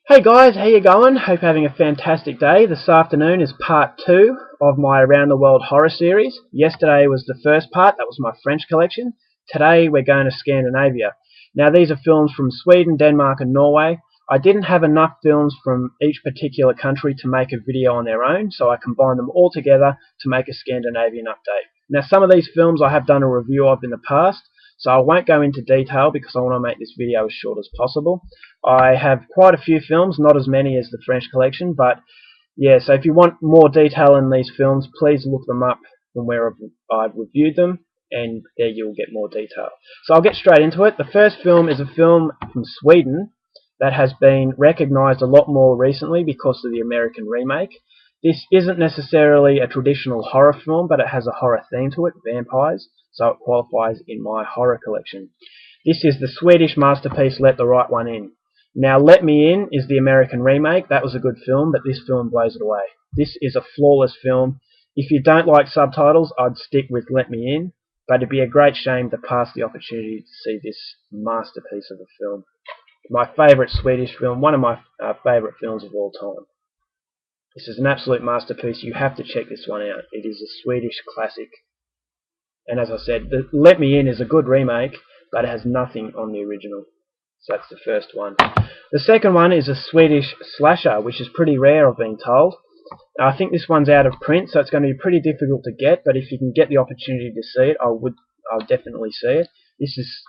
Hey guys, how you going? Hope you're having a fantastic day. This afternoon is part 2 of my Around the World horror series. Yesterday was the first part, that was my French collection. Today we're going to Scandinavia. Now these are films from Sweden, Denmark and Norway. I didn't have enough films from each particular country to make a video on their own, so I combined them all together to make a Scandinavian update. Now some of these films I have done a review of in the past, so I won't go into detail because I want to make this video as short as possible. I have quite a few films, not as many as the French collection, but yeah, so if you want more detail in these films, please look them up from where I've reviewed them, and there you'll get more detail. So I'll get straight into it. The first film is a film from Sweden that has been recognised a lot more recently because of the American remake. This isn't necessarily a traditional horror film, but it has a horror theme to it, vampires, so it qualifies in my horror collection. This is the Swedish masterpiece Let the Right One In. Now, Let Me In is the American remake. That was a good film, but this film blows it away. This is a flawless film. If you don't like subtitles, I'd stick with Let Me In, but it'd be a great shame to pass the opportunity to see this masterpiece of a film. My favourite Swedish film, one of my favourite films of all time. This is an absolute masterpiece. You have to check this one out. It is a Swedish classic. And as I said, the Let Me In is a good remake, but it has nothing on the original. So that's the first one. The second one is a Swedish slasher, which is pretty rare, I've been told. I think this one's out of print, so it's going to be pretty difficult to get, but if you can get the opportunity to see it, I'll definitely see it. This is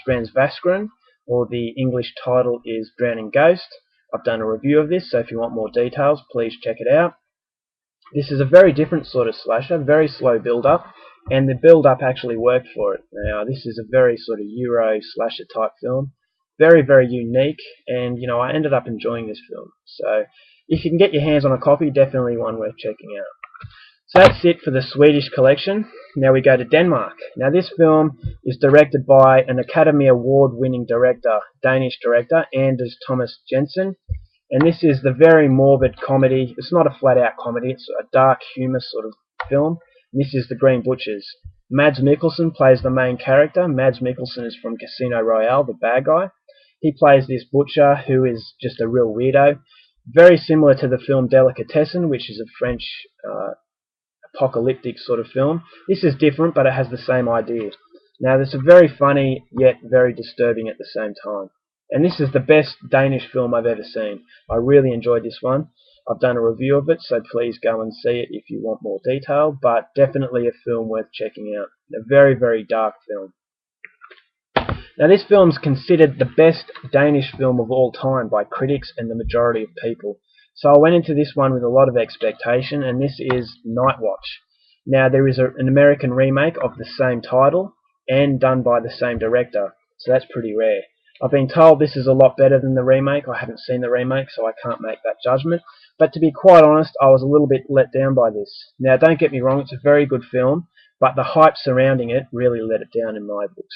SpannersGerm669's, or the English title is Drowning Ghost. I've done a review of this, so if you want more details, please check it out. This is a very different sort of slasher, very slow build-up, and the build-up actually worked for it. Now, this is a very sort of Euro slasher type film. Very, very unique, and I ended up enjoying this film. So if you can get your hands on a copy, definitely one worth checking out. So that's it for the Swedish collection. Now we go to Denmark. Now this film is directed by an Academy Award winning director, Danish director, Anders Thomas Jensen. And this is the very morbid comedy. It's not a flat out comedy, it's a dark humour sort of film. And this is The Green Butchers. Mads Mikkelsen plays the main character. Mads Mikkelsen is from Casino Royale, the bad guy. He plays this butcher who is just a real weirdo. Very similar to the film Delicatessen, which is a French apocalyptic sort of film. This is different, but it has the same idea. Now, this is very funny, yet very disturbing at the same time. And this is the best Danish film I've ever seen. I really enjoyed this one. I've done a review of it, so please go and see it if you want more detail, but definitely a film worth checking out. A very, very dark film. Now, this film is considered the best Danish film of all time by critics and the majority of people. So I went into this one with a lot of expectation, and this is Night Watch. Now, there is an American remake of the same title and done by the same director, so that's pretty rare. I've been told this is a lot better than the remake. I haven't seen the remake, so I can't make that judgment. But to be quite honest, I was a little bit let down by this. Now, don't get me wrong, it's a very good film, but the hype surrounding it really let it down in my books.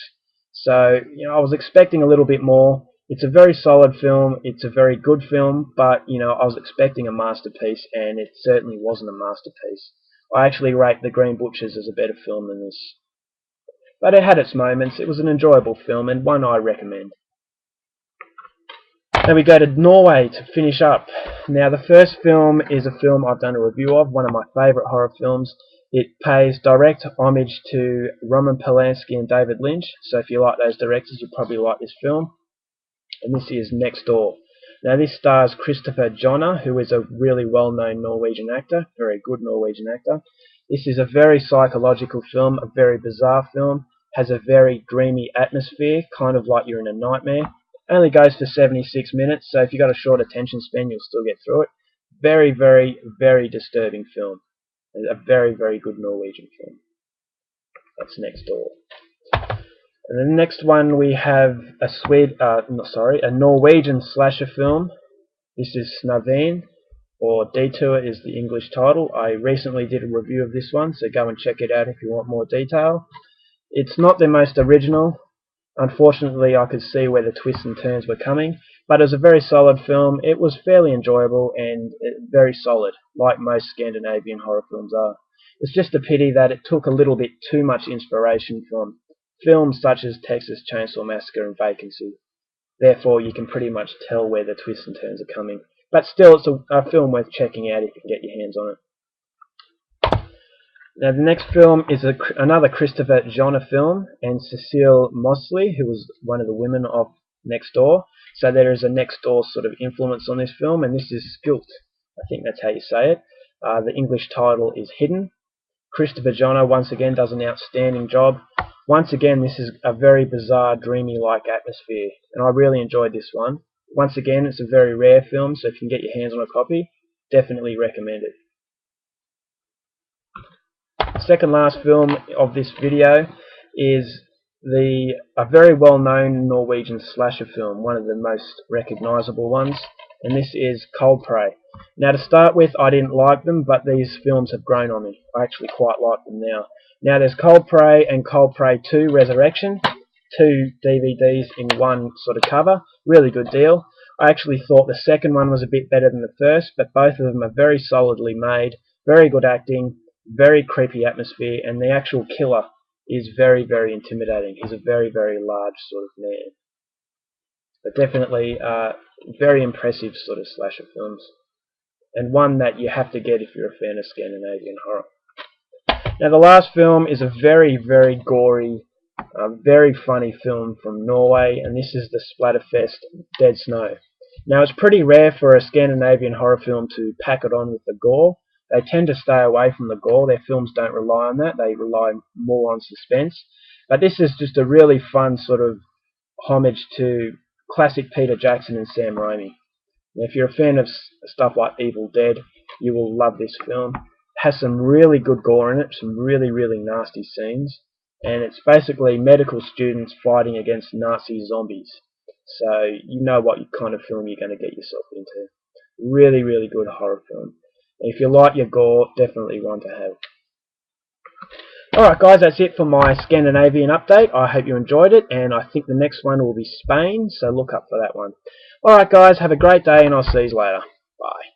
So, I was expecting a little bit more. It's a very solid film, it's a very good film, but, I was expecting a masterpiece, and it certainly wasn't a masterpiece. I actually rate The Green Butchers as a better film than this. But it had its moments. It was an enjoyable film, and one I recommend. Then we go to Norway to finish up. Now, the first film is a film I've done a review of, one of my favourite horror films. It pays direct homage to Roman Polanski and David Lynch, so if you like those directors, you'll probably like this film. And this is Next Door. Now, this stars Christopher Jonner, who is a really well-known Norwegian actor, very good Norwegian actor. This is a very psychological film, a very bizarre film, has a very dreamy atmosphere, kind of like you're in a nightmare. Only goes for 76 minutes, so if you've got a short attention span, you'll still get through it. Very, very, very disturbing film. A very, very good Norwegian film. That's Next Door. And the next one we have a Norwegian slasher film. This is Snaveen, or Detour is the English title. I recently did a review of this one, so go and check it out if you want more detail. It's not the most original. Unfortunately, I could see where the twists and turns were coming, but it was a very solid film. It was fairly enjoyable and very solid, like most Scandinavian horror films are. It's just a pity that it took a little bit too much inspiration from films such as Texas Chainsaw Massacre and Vacancy. Therefore, you can pretty much tell where the twists and turns are coming. But still, it's a film worth checking out if you can get your hands on it. Now, the next film is another Christopher Genre film, and Cecile Mosley, who was one of the women of Next Door. So there is a Next Door sort of influence on this film, and this is Spilt. I think that's how you say it. The English title is Hidden. Christopher Genre once again does an outstanding job. Once again, this is a very bizarre, dreamy-like atmosphere, and I really enjoyed this one. Once again, it's a very rare film, so if you can get your hands on a copy, definitely recommend it. The second last film of this video is a very well-known Norwegian slasher film, one of the most recognisable ones, and this is Cold Prey. Now, to start with, I didn't like them, but these films have grown on me. I actually quite like them now. Now, there's Cold Prey and Cold Prey 2 Resurrection, 2 DVDs in one sort of cover. Really good deal. I actually thought the second one was a bit better than the first, but both of them are very solidly made, very good acting, very creepy atmosphere, and the actual killer is very, very intimidating. He's a very, very large sort of man. But definitely very impressive sort of slasher films, and one that you have to get if you're a fan of Scandinavian horror. Now, the last film is a very, very gory, very funny film from Norway, and this is the Splatterfest Dead Snow. Now, it's pretty rare for a Scandinavian horror film to pack it on with the gore. They tend to stay away from the gore. Their films don't rely on that. They rely more on suspense. But this is just a really fun sort of homage to classic Peter Jackson and Sam Raimi. Now, if you're a fan of stuff like Evil Dead, you will love this film. It has some really good gore in it, some really, really nasty scenes, and it's basically medical students fighting against Nazi zombies. So you know what kind of film you're going to get yourself into. Really, really good horror film. If you like your gore, definitely one to have. Alright guys, that's it for my Scandinavian update. I hope you enjoyed it, and I think the next one will be Spain, so look up for that one. Alright guys, have a great day, and I'll see you later. Bye.